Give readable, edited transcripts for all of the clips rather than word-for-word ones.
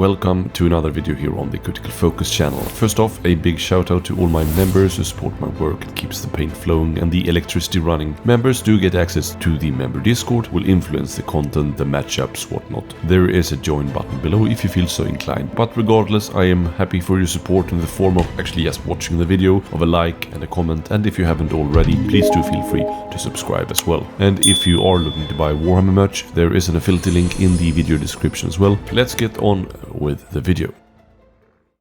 welcome to another video here on the Critical Focus channel. First off, a big shout out to all my members who support my work, it keeps the paint flowing and the electricity running. Members do get access to the member Discord, will influence the content, the matchups, whatnot. There is a join button below if you feel so inclined. But regardless, I am happy for your support in the form of actually just watching the video, of a like and a comment, and if you haven't already, please do feel free to subscribe as well. And if you are looking to buy Warhammer merch, there is an affiliate link in the video description as well. Let's get on with the video.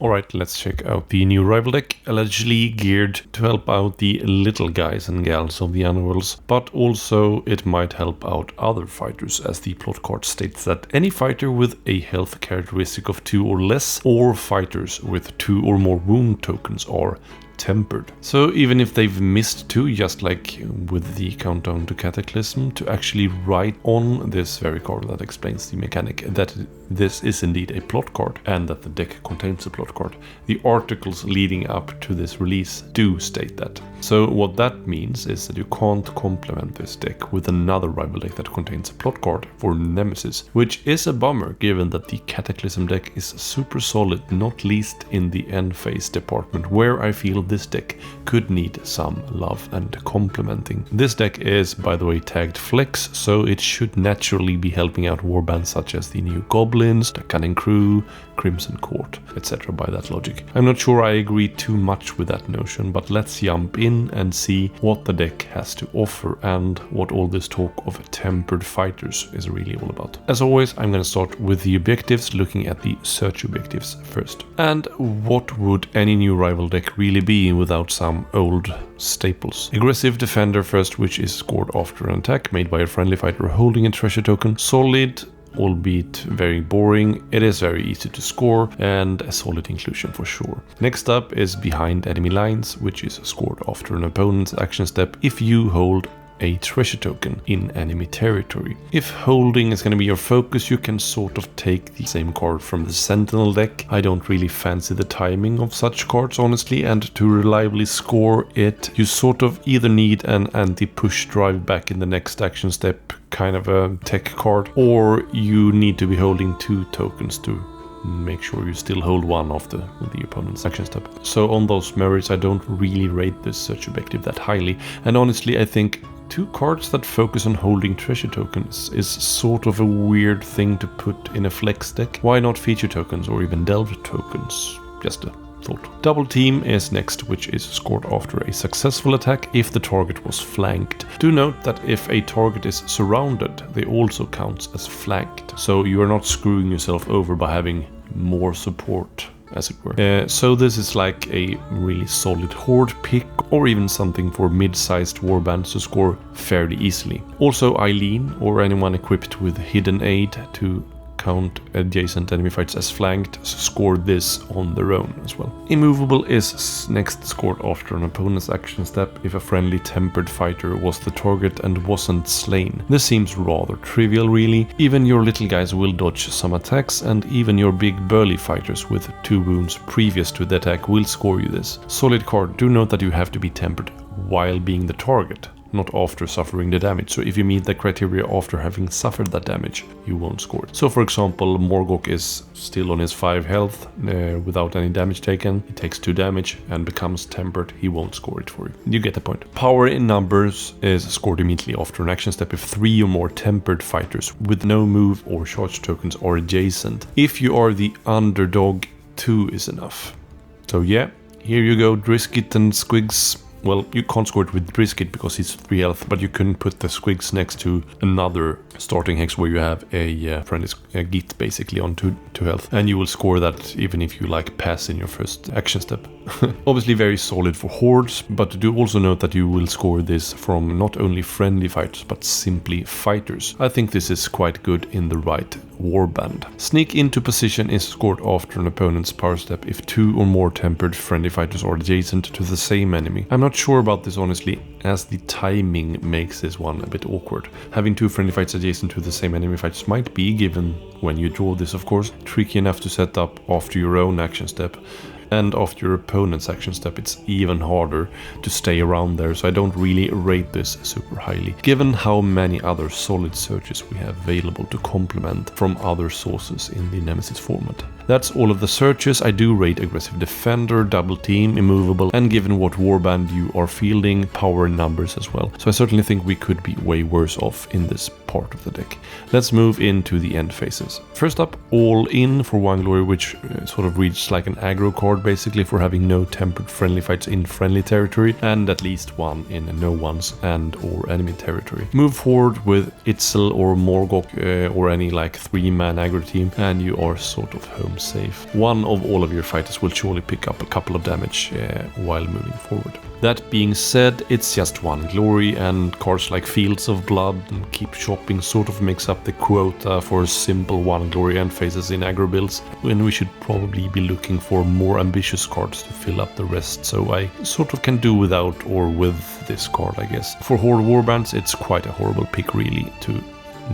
Alright, let's check out the new rival deck, allegedly geared to help out the little guys and gals of the Underworlds, but also it might help out other fighters, as the plot card states that any fighter with a health characteristic of 2 or less, or fighters with 2 or more wound tokens are tempered. So even if they've missed 2, just like with the countdown to Cataclysm, to actually write on this very card that explains the mechanic that this is indeed a plot card and that the deck contains a plot card. The articles leading up to this release do state that. So what that means is that you can't complement this deck with another rival deck that contains a plot card for Nemesis, which is a bummer given that the Cataclysm deck is super solid, not least in the end phase department, where I feel this deck could need some love and complementing. This deck is, by the way, tagged Flex, so it should naturally be helping out warbands such as the new Goblins, the Cunning Crew, Crimson Court, etc. by that logic. I'm not sure I agree too much with that notion, but let's jump in and see what the deck has to offer and what all this talk of tempered fighters is really all about. As always, I'm going to start with the objectives, looking at the search objectives first. And what would any new rival deck really be without some old staples? Aggressive defender first, which is scored after an attack made by a friendly fighter holding a treasure token. Solid, albeit very boring. It is very easy to score and a solid inclusion for sure. Next up is behind enemy lines, which is scored after an opponent's action step if you hold a treasure token in enemy territory. If holding is going to be your focus, you can sort of take the same card from the Sentinel deck. I don't really fancy the timing of such cards, honestly, and to reliably score it, you sort of either need an anti-push drive back in the next action step, kind of a tech card, or you need to be holding 2 tokens to make sure you still hold one of the opponent's action step. So on those merits, I don't really rate this search objective that highly, and honestly I think 2 cards that focus on holding treasure tokens is sort of a weird thing to put in a flex deck. Why not feature tokens or even delve tokens? Just a thought. Double team is next, which is scored after a successful attack if the target was flanked. Do note that if a target is surrounded, they also counts as flanked, so you are not screwing yourself over by having more support, as it were. So this is like a really solid horde pick, or even something for mid-sized warbands to score fairly easily. Also Eileen, or anyone equipped with hidden aid to count adjacent enemy fights as flanked, score this on their own as well. Immovable is next, scored after an opponent's action step if a friendly tempered fighter was the target and wasn't slain. This seems rather trivial really. Even your little guys will dodge some attacks, and even your big burly fighters with 2 wounds previous to the attack will score you this. Solid card. Do note that you have to be tempered while being the target, not after suffering the damage. So if you meet the criteria after having suffered that damage, you won't score it. So for example, Morgok is still on his 5 health without any damage taken. He takes 2 damage and becomes tempered. He won't score it for you. You get the point. Power in numbers is scored immediately after an action step if 3 or more tempered fighters with no move or charge tokens are adjacent. If you are the underdog, 2 is enough. So yeah, here you go, Drisket and Squigs. Well, you can't score it with Drisket because he's 3 health, but you can put the Squigs next to another starting hex where you have a friendly Git basically on 2 health, and you will score that even if you like pass in your first action step. Obviously very solid for hordes, but do also note that you will score this from not only friendly fighters but simply fighters. I think this is quite good in the right warband. Sneak into position is scored after an opponent's power step if 2 or more tempered friendly fighters are adjacent to the same enemy. I'm not sure about this honestly, as the timing makes this one a bit awkward. Having 2 friendly fights adjacent to the same enemy fights might be, given when you draw this of course, tricky enough to set up after your own action step. and after your opponent's action step it's even harder to stay around there, so I don't really rate this super highly, given how many other solid searches we have available to complement from other sources in the Nemesis format. That's all of the searches. I do rate aggressive defender, double team, immovable, and given what warband you are fielding, power in numbers as well. So I certainly think we could be way worse off in this part of the deck. Let's move into the end phases. First up, all in for 1 glory, which sort of reads like an aggro card basically for having no tempered friendly fights in friendly territory and at least one in no one's and or enemy territory. Move forward with Itzel or Morgok or any like 3-man aggro team and you are sort of home safe. One of all of your fighters will surely pick up a couple of damage while moving forward. That being said, it's just 1 glory, and cards like Fields of Blood and Keep Shopping sort of makes up the quota for simple 1 glory end phases in aggro builds, when we should probably be looking for more ambitious cards to fill up the rest, so I sort of can do without or with this card, I guess. For Horde Warbands, it's quite a horrible pick really to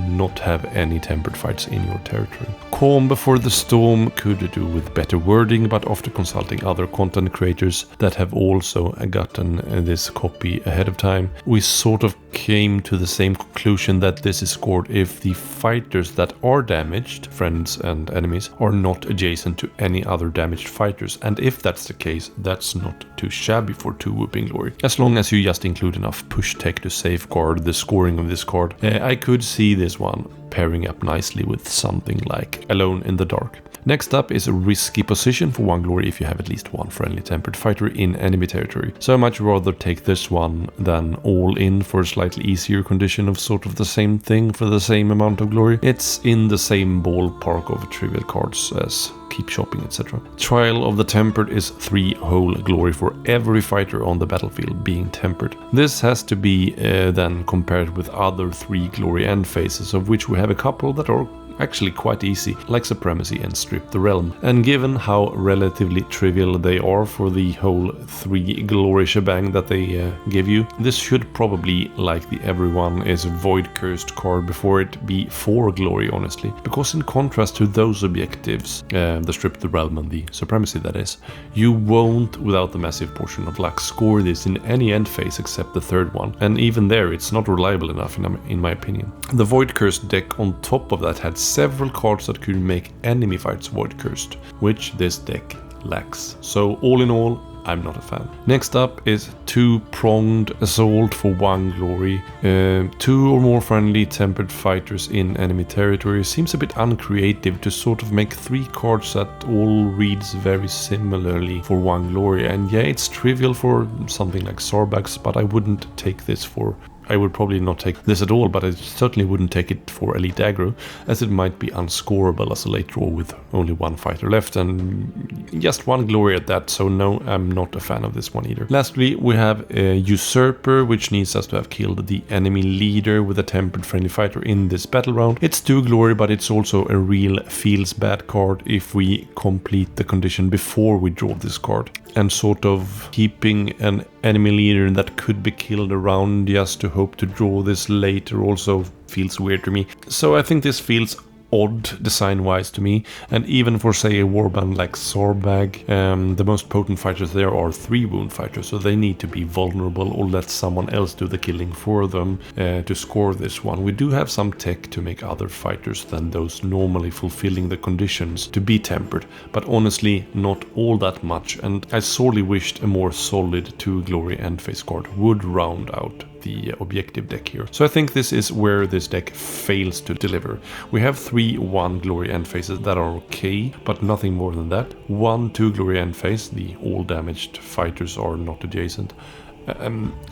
not have any tempered fights in your territory. Calm Before the Storm could do with better wording, but after consulting other content creators that have also gotten this copy ahead of time, we sort of came to the same conclusion that this is scored if the fighters that are damaged, friends and enemies, are not adjacent to any other damaged fighters, and if that's the case, that's not too shabby for 2 Whooping Glory. As long as you just include enough push tech to safeguard the scoring of this card, I could see this one pairing up nicely with something like Alone in the Dark. Next up is a risky position for 1 glory if you have at least 1 friendly tempered fighter in enemy territory. So I much rather take this one than all in for a slightly easier condition of sort of the same thing for the same amount of glory. It's in the same ballpark of trivial cards as Keep Shopping, etc. Trial of the Tempered is 3 whole glory for every fighter on the battlefield being tempered. This has to be then compared with other 3 glory end phases, of which we have a couple that are actually quite easy, like Supremacy and Strip the Realm. And given how relatively trivial they are for the whole 3 glory shebang that they give you, this should probably, like the Everyone is Void Cursed card before it, be 4 glory honestly, because in contrast to those objectives, the Strip the Realm and the Supremacy that is, you won't, without the massive portion of luck, score this in any end phase except the 3rd one, and even there it's not reliable enough in my opinion. The Void Cursed deck on top of that had several cards that could make enemy fights Void Cursed, which this deck lacks. So all in all, I'm not a fan. Next up is 2-pronged assault for 1 glory. 2 or more friendly tempered fighters in enemy territory seems a bit uncreative to sort of make 3 cards that all reads very similarly for 1 glory. And yeah, it's trivial for something like Sarbax, but I wouldn't take this for... I would probably not take this at all, but I certainly wouldn't take it for Elite Aggro, as it might be unscorable as a late draw with only 1 fighter left, and just 1 glory at that, so no, I'm not a fan of this one either. Lastly, we have a Usurper, which needs us to have killed the enemy leader with a tempered friendly fighter in this battle round. It's 2 glory, but it's also a real feels bad card if we complete the condition before we draw this card. And sort of keeping an enemy leader that could be killed around just to hope to draw this later also feels weird to me. So I think this feels odd design-wise to me, and even for say a warband like Sorbag, the most potent fighters there are 3 wound fighters, so they need to be vulnerable or let someone else do the killing for them to score this one. We do have some tech to make other fighters than those normally fulfilling the conditions to be tempered, but honestly not all that much, and I sorely wished a more solid 2 glory end phase card would round out the objective deck here. So I think this is where this deck fails to deliver. We have 3 1 glory end phases that are okay, but nothing more than that. 1 2 glory end phase, the all damaged fighters are not adjacent.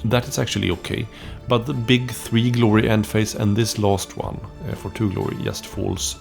That is actually okay, but the big 3 glory end phase and this last one for 2 glory just falls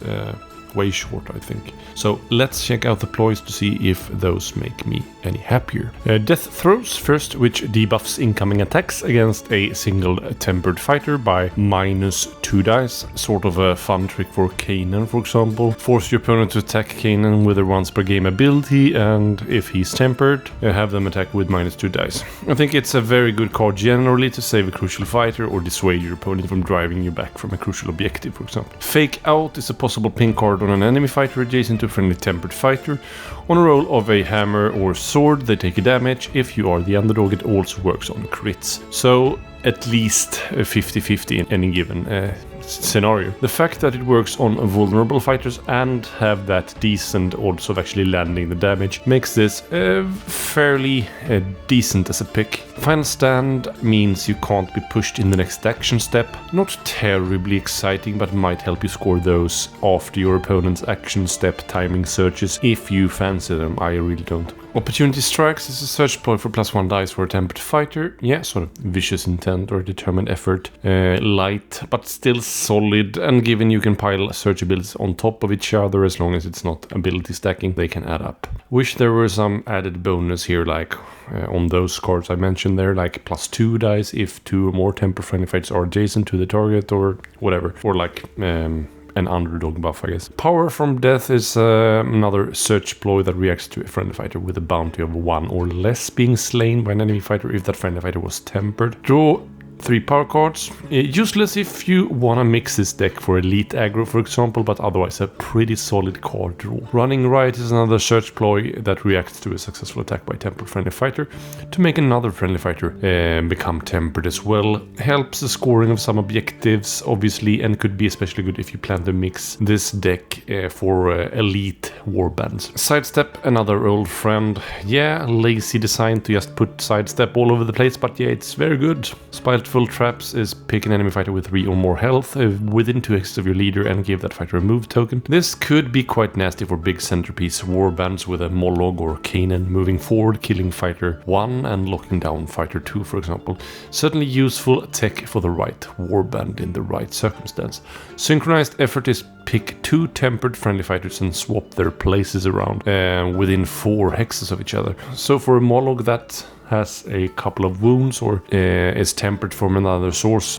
way short, I think. So let's check out the ploys to see if those make me any happier. Death Throws first, which debuffs incoming attacks against a single tempered fighter by -2 dice. Sort of a fun trick for Kanan, for example. Force your opponent to attack Kanan with a once per game ability, and if he's tempered, have them attack with -2 dice. I think it's a very good card generally to save a crucial fighter or dissuade your opponent from driving you back from a crucial objective, for example. Fake Out is a possible pin card card on an enemy fighter adjacent to a friendly tempered fighter. On a roll of a hammer or sword, they take a damage. If you are the underdog, it also works on crits. So at least a 50-50 in any given scenario. The fact that it works on vulnerable fighters and have that decent odds of actually landing the damage makes this fairly decent as a pick. Final stand means you can't be pushed in the next action step. Not terribly exciting, but might help you score those after your opponent's action step timing searches if you fancy them. I really don't. Opportunity Strikes is a search ploy for +1 dice for a tempered fighter. Yeah, sort of vicious intent or determined effort. Light, but still solid, and given you can pile search abilities on top of each other as long as it's not ability stacking, they can add up. Wish there were some added bonus here, like on those cards I mentioned there, like +2 dice if 2 or more temper friendly fighters are adjacent to the target or whatever. Or like an underdog buff, I guess. Power from Death is another search ploy that reacts to a friendly fighter with a bounty of 1 or less being slain by an enemy fighter if that friendly fighter was tempered. Draw 3 power cards. Useless if you want to mix this deck for elite aggro, for example, but otherwise a pretty solid card draw. Running Riot is another search ploy that reacts to a successful attack by tempered friendly fighter to make another friendly fighter become tempered as well. Helps the scoring of some objectives, obviously, and could be especially good if you plan to mix this deck for elite warbands. Sidestep, another old friend. Yeah, lazy design to just put sidestep all over the place, but yeah, it's very good. Spiteful Traps is pick an enemy fighter with 3 or more health within 2 hexes of your leader and give that fighter a move token. This could be quite nasty for big centerpiece warbands with a Mollog or Kanan moving forward, killing fighter 1 and locking down fighter 2, for example. Certainly useful tech for the right warband in the right circumstance. Synchronized Effort is pick 2 tempered friendly fighters and swap their places around within 4 hexes of each other. So for a Mollog that has a couple of wounds or is tempered from another source.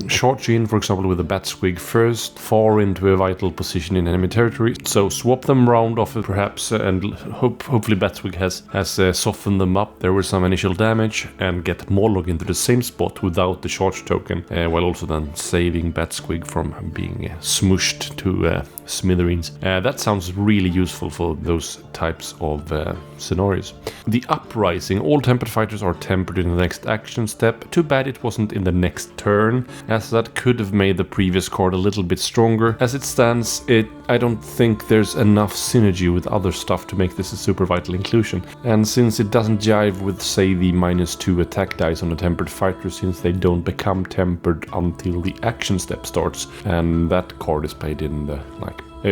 Charge in, for example, with a bat squig first, far into a vital position in enemy territory. So swap them round off perhaps, and hopefully bat squig has softened them up. There was some initial damage, and get Mollog into the same spot without the charge token, while also then saving bat squig from being smushed to smithereens. That sounds really useful for those types of scenarios. The Uprising, all tempered fighters are tempered in the next action step. Too bad it wasn't in the next turn, as that could have made the previous card a little bit stronger. As it stands, I don't think there's enough synergy with other stuff to make this a super vital inclusion. And since it doesn't jive with, say, the -2 attack dice on a tempered fighter, since they don't become tempered until the action step starts, and that card is played in the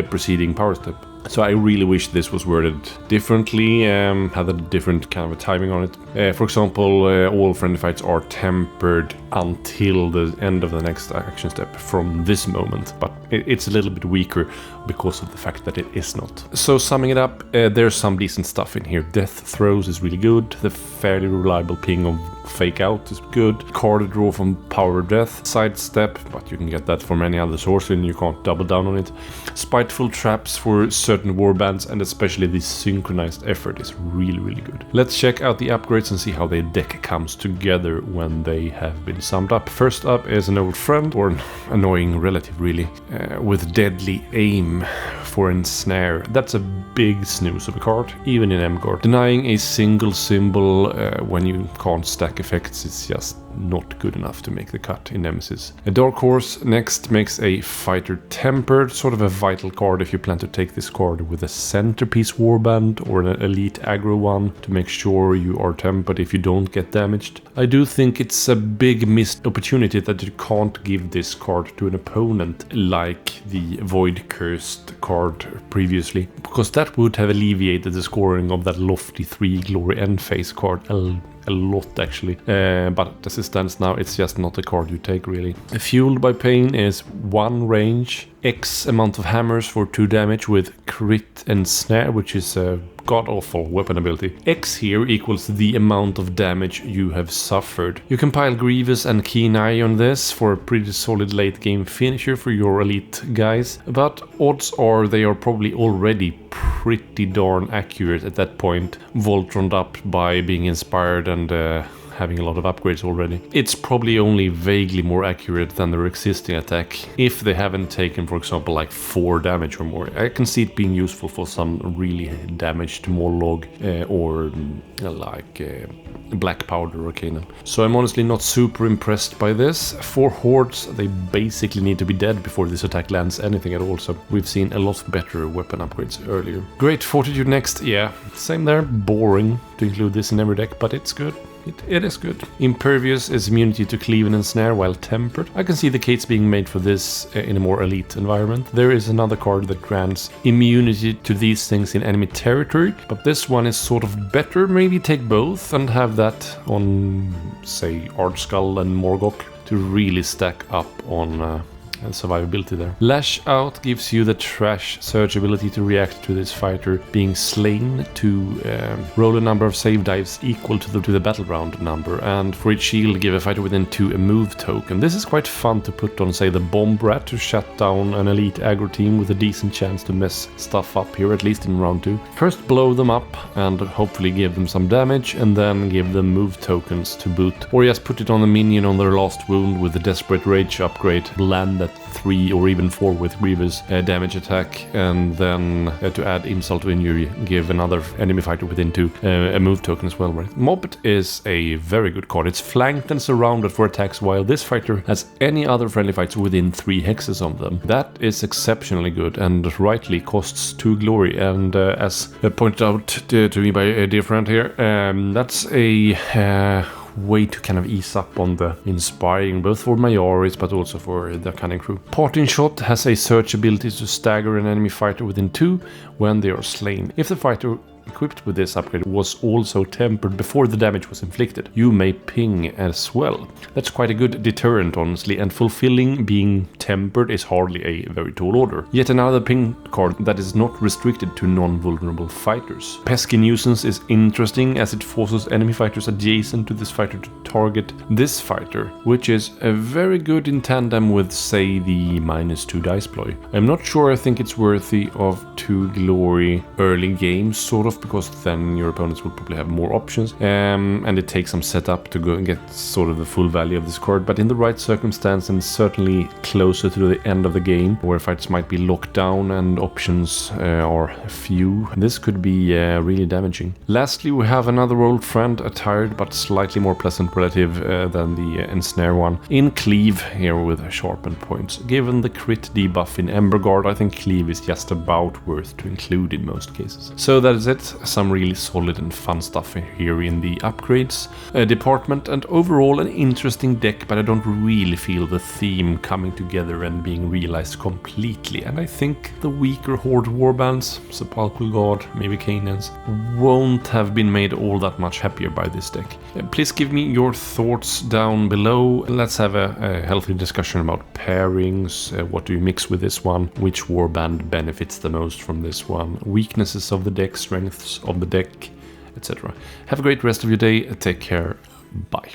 preceding power step. So I really wish this was worded differently, had a different kind of a timing on it. For example, all friendly fights are tempered until the end of the next action step from this moment, but it's a little bit weaker because of the fact that it is not. So summing it up, there's some decent stuff in here. Death Throws is really good. The fairly reliable ping of Fake Out is good. Card draw from Power of Death. Sidestep, but you can get that from any other source and you can't double down on it. Spiteful Traps for certain warbands, and especially the Synchronized Effort is really, really good. Let's check out the upgrades and see how the deck comes together when they have been summed up. First up is an old friend, or an annoying relative really, with Deadly Aim for Ensnare. That's a big snooze of a card, even in Embergard. Denying a single symbol when you can't stack effects is just not good enough to make the cut in Nemesis. A Dark Horse next makes a fighter tempered, sort of a vital card if you plan to take this card with a centerpiece warband or an elite aggro one to make sure you are tempered if you don't get damaged. I do think it's a big missed opportunity that you can't give this card to an opponent like the Void Cursed card previously, because that would have alleviated the scoring of that lofty 3 Glory End Phase card a lot actually, but as it stands now, it's just not a card you take really. Fueled by Pain is 1 range, X amount of hammers for 2 damage with crit and snare, which is a god-awful weapon ability. X here equals the amount of damage you have suffered. You can pile Grievous and Keen Eye on this for a pretty solid late game finisher for your elite guys, but odds are they are probably already pretty darn accurate at that point, Voltroned up by being inspired and having a lot of upgrades already. It's probably only vaguely more accurate than their existing attack if they haven't taken, for example, like 4 damage or more. I can see it being useful for some really damaged Morlog or Black Powder or Canaan. So I'm honestly not super impressed by this. For hordes, they basically need to be dead before this attack lands anything at all, so we've seen a lot better weapon upgrades earlier. Great Fortitude next, yeah, same there. Boring to include this in every deck, but it's good. It is good. Impervious is immunity to cleave and ensnare while tempered. I can see the case being made for this in a more elite environment. There is another card that grants immunity to these things in enemy territory, but this one is sort of better. Maybe take both and have that on, say, Ardskull and Morgok to really stack up on and survivability there. Lash Out gives you the trash surge ability to react to this fighter being slain, to roll a number of save dives equal to the battleground number, and for each shield give a fighter within 2 a move token. This is quite fun to put on, say, the Bomb Rat to shut down an elite aggro team with a decent chance to mess stuff up here, at least in round 2. First blow them up and hopefully give them some damage, and then give them move tokens to boot, or just put it on the minion on their last wound with the Desperate Rage upgrade, land at 3 or even 4 with Grievous damage attack, and then to add insult to injury, give another enemy fighter within 2 a move token as well, right? Mobbit is a very good card. It's flanked and surrounded for attacks, while this fighter has any other friendly fights within 3 hexes on them. That is exceptionally good and rightly costs 2 glory, and as pointed out to me by a dear friend here, that's a way to kind of ease up on the inspiring, both for Majoris but also for the Cunning Crew. Parting Shot has a search ability to stagger an enemy fighter within 2 when they are slain. If the fighter equipped with this upgrade was also tempered before the damage was inflicted, you may ping as well. That's quite a good deterrent, honestly, and fulfilling being tempered is hardly a very tall order. Yet another ping card that is not restricted to non-vulnerable fighters. Pesky Nuisance is interesting as it forces enemy fighters adjacent to this fighter to target this fighter, which is very good in tandem with, say, the -2 dice ploy. I'm not sure I think it's worthy of 2 glory early game, sort of, because then your opponents will probably have more options, and it takes some setup to go and get sort of the full value of this card, but in the right circumstance and certainly closer to the end of the game, where fights might be locked down and options are few, this could be really damaging. Lastly, we have another old friend, a tired but slightly more pleasant relative than the ensnare one, in Cleave here with sharpened points. Given the crit debuff in Embergard, I think Cleave is just about worth to include in most cases. So that is it. Some really solid and fun stuff here in the upgrades department, and overall an interesting deck, but I don't really feel the theme coming together and being realized completely, and I think the weaker Horde warbands, Sepulchral God, maybe Canaans, won't have been made all that much happier by this deck. Please give me your thoughts down below. Let's have a healthy discussion about pairings. What do you mix with this one? Which warband benefits the most from this one? Weaknesses of the deck, strengths of the deck, etc. Have a great rest of your day. Take care. Bye.